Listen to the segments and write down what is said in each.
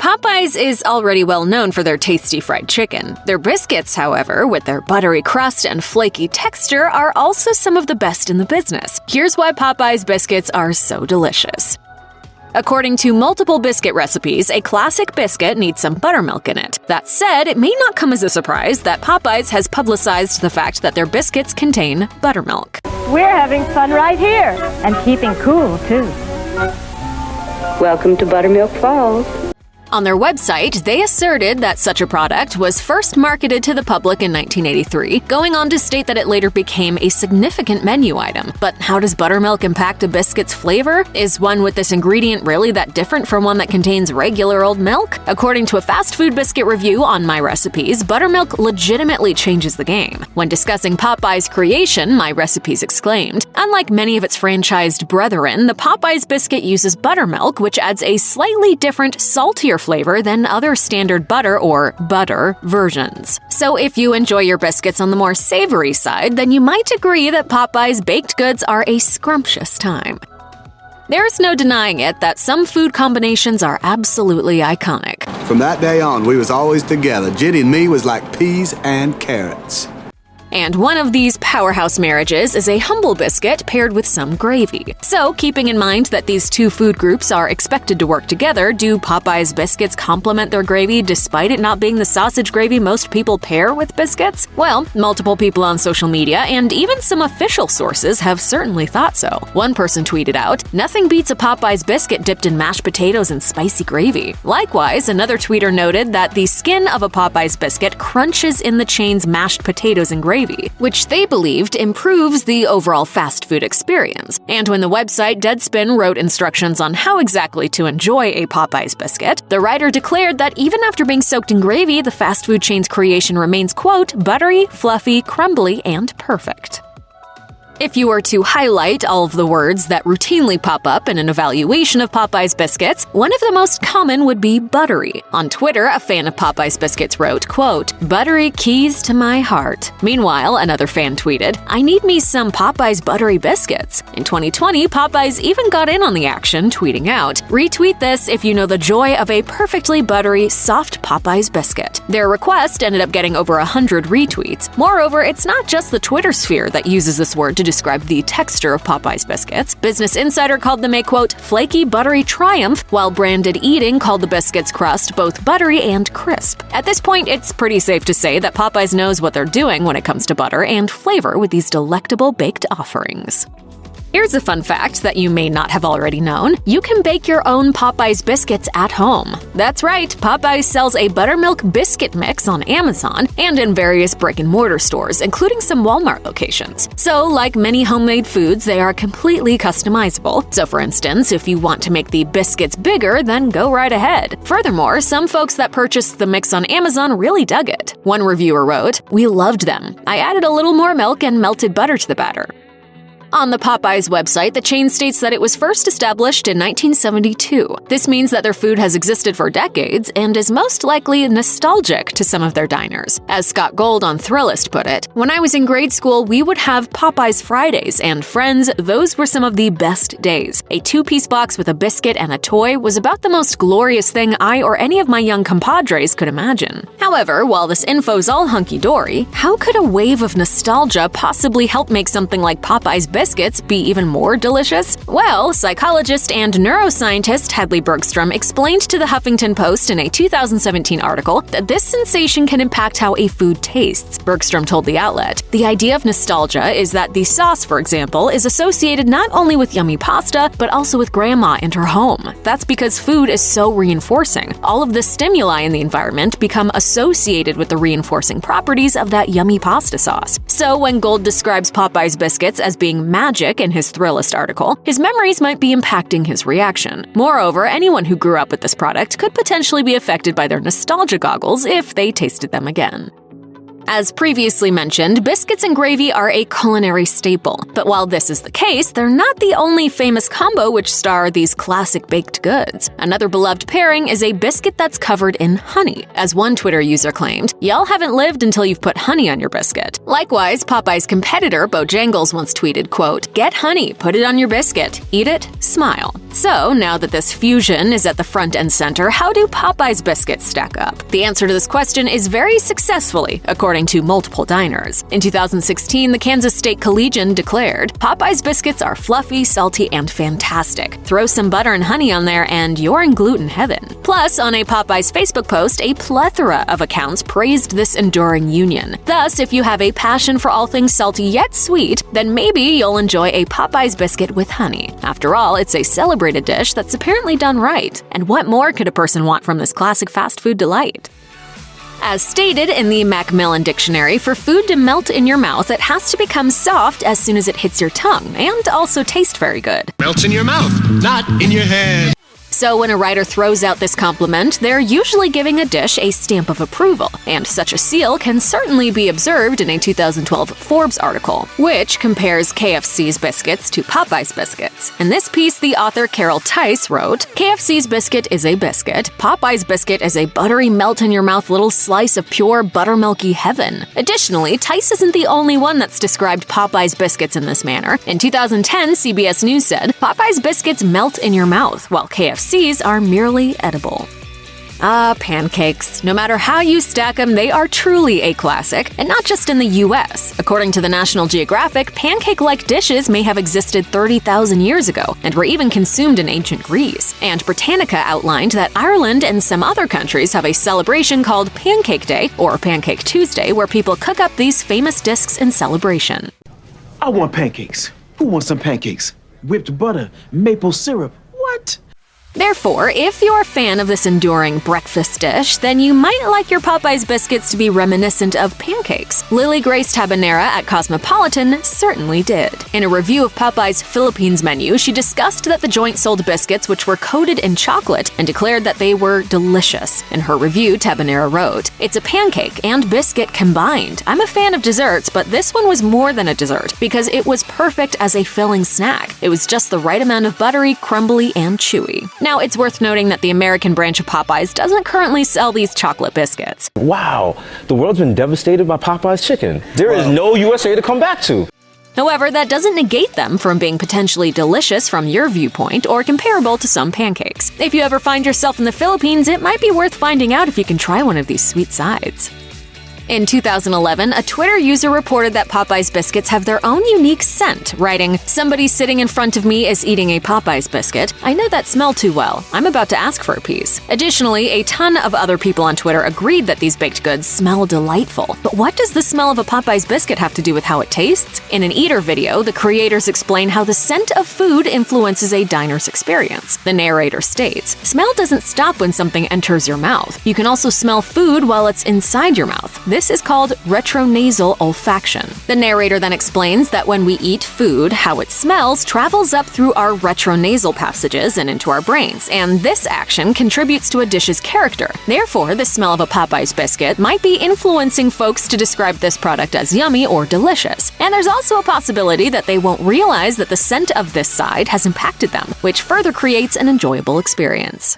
Popeyes is already well known for their tasty fried chicken. Their biscuits, however, with their buttery crust and flaky texture, are also some of the best in the business. Here's why Popeyes biscuits are so delicious. According to multiple biscuit recipes, a classic biscuit needs some buttermilk in it. That said, it may not come as a surprise that Popeyes has publicized the fact that their biscuits contain buttermilk. We're having fun right here, and keeping cool, too. Welcome to Buttermilk Falls. On their website, they asserted that such a product was first marketed to the public in 1983, going on to state that it later became a significant menu item. But how does buttermilk impact a biscuit's flavor? Is one with this ingredient really that different from one that contains regular old milk? According to a fast food biscuit review on My Recipes, buttermilk legitimately changes the game. When discussing Popeyes' creation, My Recipes exclaimed, "Unlike many of its franchised brethren, the Popeyes biscuit uses buttermilk, which adds a slightly different, saltier flavor than other standard butter or butter versions. So if you enjoy your biscuits on the more savory side, then you might agree that Popeyes baked goods are a scrumptious time." There's no denying it that some food combinations are absolutely iconic. From that day on, we was always together. Jenny and me was like peas and carrots. And one of these powerhouse marriages is a humble biscuit paired with some gravy. So, keeping in mind that these two food groups are expected to work together, do Popeyes biscuits complement their gravy despite it not being the sausage gravy most people pair with biscuits? Well, multiple people on social media and even some official sources have certainly thought so. One person tweeted out, "Nothing beats a Popeyes biscuit dipped in mashed potatoes and spicy gravy." Likewise, another tweeter noted that the skin of a Popeyes biscuit crunches in the chain's mashed potatoes and gravy, which they believed improves the overall fast food experience. And when the website Deadspin wrote instructions on how exactly to enjoy a Popeyes biscuit, the writer declared that even after being soaked in gravy, the fast food chain's creation remains, quote, "buttery, fluffy, crumbly, and perfect." If you were to highlight all of the words that routinely pop up in an evaluation of Popeyes biscuits, one of the most common would be buttery. On Twitter, a fan of Popeyes biscuits wrote, quote, "Buttery keys to my heart." Meanwhile, another fan tweeted, "I need me some Popeyes buttery biscuits." In 2020, Popeyes even got in on the action, tweeting out, "Retweet this if you know the joy of a perfectly buttery, soft Popeyes biscuit." Their request ended up getting over 100 retweets. Moreover, it's not just the Twitter sphere that uses this word to describe the texture of Popeyes biscuits. Business Insider called them a, quote, "flaky, buttery triumph," while Branded Eating called the biscuit's crust both buttery and crisp. At this point, it's pretty safe to say that Popeyes knows what they're doing when it comes to butter and flavor with these delectable baked offerings. Here's a fun fact that you may not have already known. You can bake your own Popeyes biscuits at home. That's right, Popeyes sells a buttermilk biscuit mix on Amazon and in various brick-and-mortar stores, including some Walmart locations. So, like many homemade foods, they are completely customizable. So for instance, if you want to make the biscuits bigger, then go right ahead. Furthermore, some folks that purchased the mix on Amazon really dug it. One reviewer wrote, "We loved them. I added a little more milk and melted butter to the batter." On the Popeyes website, the chain states that it was first established in 1972. This means that their food has existed for decades and is most likely nostalgic to some of their diners. As Scott Gold on Thrillist put it, "When I was in grade school, we would have Popeyes Fridays, and friends, those were some of the best days. A two-piece box with a biscuit and a toy was about the most glorious thing I or any of my young compadres could imagine." However, while this info's all hunky-dory, how could a wave of nostalgia possibly help make something like Popeyes biscuits be even more delicious? Well, psychologist and neuroscientist Hadley Bergstrom explained to the Huffington Post in a 2017 article that this sensation can impact how a food tastes. Bergstrom told the outlet, "The idea of nostalgia is that the sauce, for example, is associated not only with yummy pasta, but also with grandma and her home. That's because food is so reinforcing. All of the stimuli in the environment become associated with the reinforcing properties of that yummy pasta sauce." So when Gold describes Popeyes biscuits as being magic in his Thrillist article, his memories might be impacting his reaction. Moreover, anyone who grew up with this product could potentially be affected by their nostalgia goggles if they tasted them again. As previously mentioned, biscuits and gravy are a culinary staple. But while this is the case, they're not the only famous combo which star these classic baked goods. Another beloved pairing is a biscuit that's covered in honey. As one Twitter user claimed, "Y'all haven't lived until you've put honey on your biscuit." Likewise, Popeye's competitor Bojangles once tweeted, quote, "Get honey, put it on your biscuit, eat it, smile." So, now that this fusion is at the front and center, how do Popeye's biscuits stack up? The answer to this question is very successfully, according to multiple diners. In 2016, the Kansas State Collegian declared, "Popeye's biscuits are fluffy, salty, and fantastic. Throw some butter and honey on there and you're in gluten heaven." Plus, on a Popeye's Facebook post, a plethora of accounts praised this enduring union. Thus, if you have a passion for all things salty yet sweet, then maybe you'll enjoy a Popeye's biscuit with honey. After all, it's a celebrated dish that's apparently done right. And what more could a person want from this classic fast food delight? As stated in the Macmillan Dictionary, for food to melt in your mouth, it has to become soft as soon as it hits your tongue, and also taste very good. Melts in your mouth, not in your hand. So when a writer throws out this compliment, they're usually giving a dish a stamp of approval, and such a seal can certainly be observed in a 2012 Forbes article, which compares KFC's biscuits to Popeye's biscuits. In this piece, the author Carol Tice wrote, "KFC's biscuit is a biscuit. Popeye's biscuit is a buttery, melt-in-your-mouth little slice of pure buttermilky heaven." Additionally, Tice isn't the only one that's described Popeye's biscuits in this manner. In 2010, CBS News said, "Popeye's biscuits melt in your mouth, while KFC's are merely edible." Pancakes. No matter how you stack them, they are truly a classic, and not just in the US. According to the National Geographic, pancake-like dishes may have existed 30,000 years ago, and were even consumed in ancient Greece. And Britannica outlined that Ireland and some other countries have a celebration called Pancake Day, or Pancake Tuesday, where people cook up these famous discs in celebration. I want pancakes. Who wants some pancakes? Whipped butter, maple syrup. What? Therefore, if you're a fan of this enduring breakfast dish, then you might like your Popeye's biscuits to be reminiscent of pancakes. Lily Grace Tabanera at Cosmopolitan certainly did. In a review of Popeye's Philippines menu, she discussed that the joint sold biscuits which were coated in chocolate and declared that they were delicious. In her review, Tabanera wrote, "It's a pancake and biscuit combined. I'm a fan of desserts, but this one was more than a dessert because it was perfect as a filling snack. It was just the right amount of buttery, crumbly, and chewy." Now, it's worth noting that the American branch of Popeyes doesn't currently sell these chocolate biscuits. Wow, the world's been devastated by Popeye's chicken. There is no USA to come back to. However, that doesn't negate them from being potentially delicious from your viewpoint or comparable to some pancakes. If you ever find yourself in the Philippines, it might be worth finding out if you can try one of these sweet sides. In 2011, a Twitter user reported that Popeye's biscuits have their own unique scent, writing, "Somebody sitting in front of me is eating a Popeye's biscuit. I know that smell too well. I'm about to ask for a piece." Additionally, a ton of other people on Twitter agreed that these baked goods smell delightful. But what does the smell of a Popeye's biscuit have to do with how it tastes? In an eater video, the creators explain how the scent of food influences a diner's experience. The narrator states, "Smell doesn't stop when something enters your mouth. You can also smell food while it's inside your mouth. This is called retronasal olfaction." The narrator then explains that when we eat food, how it smells travels up through our retronasal passages and into our brains, and this action contributes to a dish's character. Therefore, the smell of a Popeye's biscuit might be influencing folks to describe this product as yummy or delicious. And there's also a possibility that they won't realize that the scent of this side has impacted them, which further creates an enjoyable experience.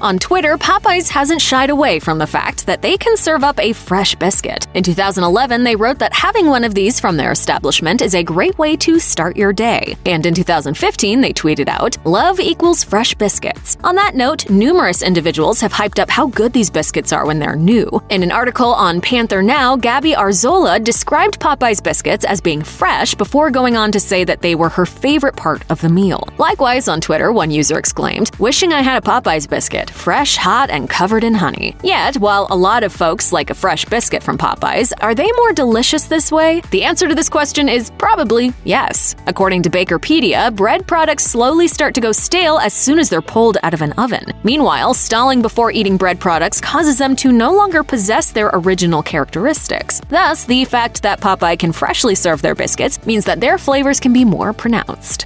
On Twitter, Popeyes hasn't shied away from the fact that they can serve up a fresh biscuit. In 2011, they wrote that having one of these from their establishment is a great way to start your day. And in 2015, they tweeted out, "Love equals fresh biscuits." On that note, numerous individuals have hyped up how good these biscuits are when they're new. In an article on Panther Now, Gabby Arzola described Popeyes biscuits as being fresh before going on to say that they were her favorite part of the meal. Likewise, on Twitter, one user exclaimed, "Wishing I had a Popeyes biscuit. Fresh, hot, and covered in honey." Yet, while a lot of folks like a fresh biscuit from Popeyes, are they more delicious this way? The answer to this question is probably yes. According to Bakerpedia, bread products slowly start to go stale as soon as they're pulled out of an oven. Meanwhile, stalling before eating bread products causes them to no longer possess their original characteristics. Thus, the fact that Popeye can freshly serve their biscuits means that their flavors can be more pronounced.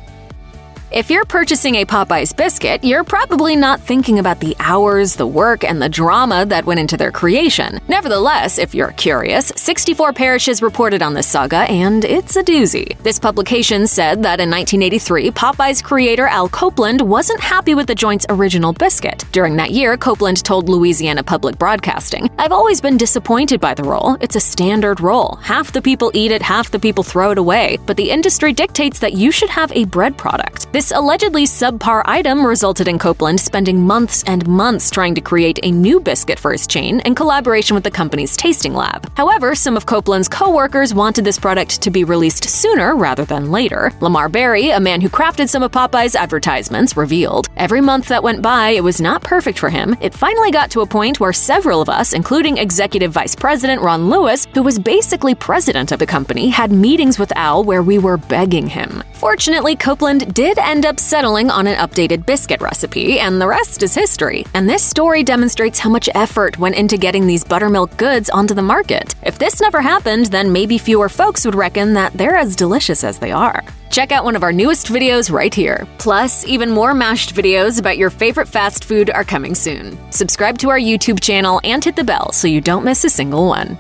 If you're purchasing a Popeyes biscuit, you're probably not thinking about the hours, the work, and the drama that went into their creation. Nevertheless, if you're curious, 64 parishes reported on this saga, and it's a doozy. This publication said that in 1983, Popeyes creator Al Copeland wasn't happy with the joint's original biscuit. During that year, Copeland told Louisiana Public Broadcasting, "I've always been disappointed by the roll. It's a standard roll. Half the people eat it, half the people throw it away. But the industry dictates that you should have a bread product." This allegedly subpar item resulted in Copeland spending months and months trying to create a new biscuit for his chain in collaboration with the company's tasting lab. However, some of Copeland's co-workers wanted this product to be released sooner rather than later. Lamar Berry, a man who crafted some of Popeyes' advertisements, revealed, "Every month that went by, it was not perfect for him. It finally got to a point where several of us, including Executive Vice President Ron Lewis, who was basically president of the company, had meetings with Al where we were begging him." Fortunately, Copeland did end up settling on an updated biscuit recipe, and the rest is history. And this story demonstrates how much effort went into getting these buttermilk goods onto the market. If this never happened, then maybe fewer folks would reckon that they're as delicious as they are. Check out one of our newest videos right here. Plus, even more mashed videos about your favorite fast food are coming soon. Subscribe to our YouTube channel and hit the bell so you don't miss a single one.